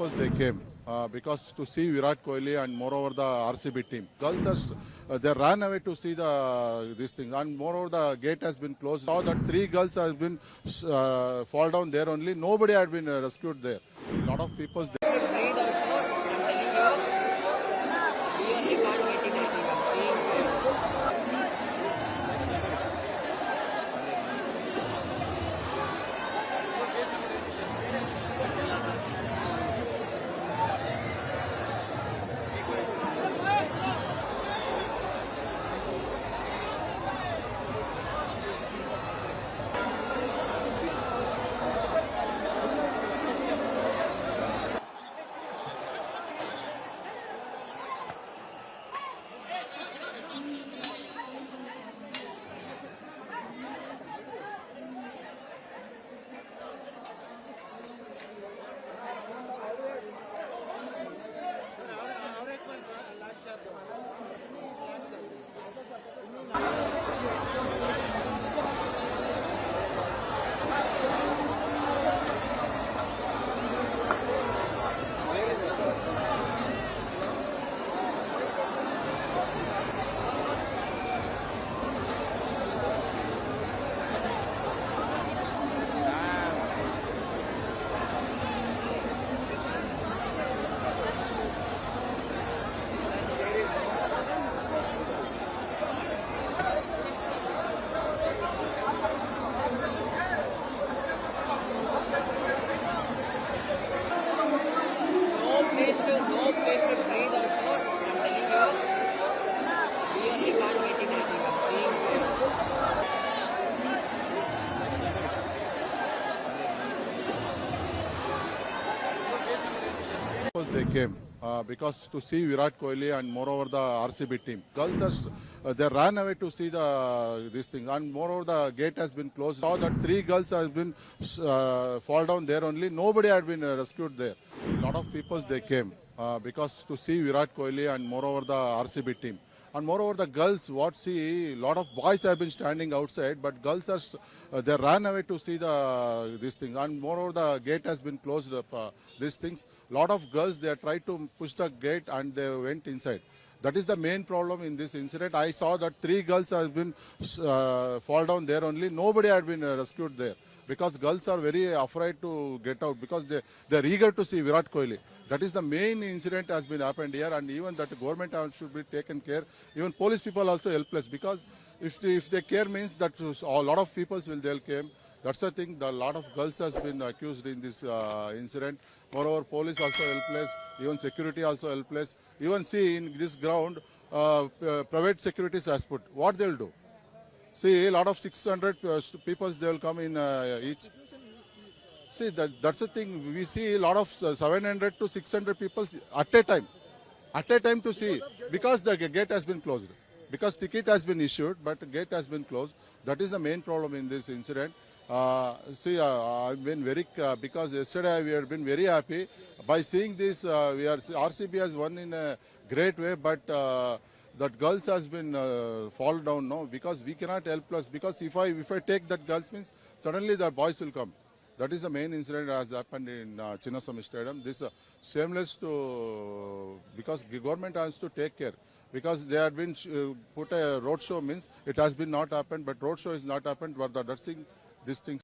First they came because to see Virat Kohli and moreover the RCB team. Girls are they ran away to see this thing, and moreover the gate has been closed. Saw that 3 girls have been fall down there only. Nobody had been rescued there. A lot of people. Breathe also. I'm telling you, really can't get in. I think I'm seeing. No place to breathe also. I'm telling you, really can't get in. I think I'm seeing. First they came because to see Virat Kohli and moreover the RCB team. Girls are they ran away to see this thing, and moreover the gate has been closed. Saw that 3 girls have been fall down there only. Nobody had been rescued there. A lot of people they came because to see Virat Kohli and moreover the RCB team. And moreover, the girls, a lot of boys have been standing outside, but girls are they ran away to see this thing. And moreover, the gate has been closed up. These things, lot of girls they tried to push the gate and they went inside. That is the main problem in this incident. I saw that 3 girls have been fall down there only. Nobody had been rescued there because girls are very afraid to get out because they are eager to see Virat Kohli. That is the main incident has been happened here, and even that government should be taken care. Even police people also helpless because if they care means that a lot of people they'll come. That's the thing. A lot of girls has been accused in this incident. Moreover, police also helpless. Even security also helpless. Even see in this ground, private securities has put. What they'll do? See, a lot of 600 people they will come in each. See, that's the thing. We see a lot of 700 to 600 people at a time to see, because the gate has been closed. Because ticket has been issued, but the gate has been closed. That is the main problem in this incident. I've been very, because yesterday we have been very happy. By seeing this, RCB has won in a great way, but that girls has been fall down now because we cannot help us. Because if I take that girls means suddenly the boys will come. That is the main incident that has happened in Chinnaswamy Stadium. This shameless to, because the government has to take care. Because they had been put a road show means it has been not happened, but road show is not happened. But that's thing, this thing.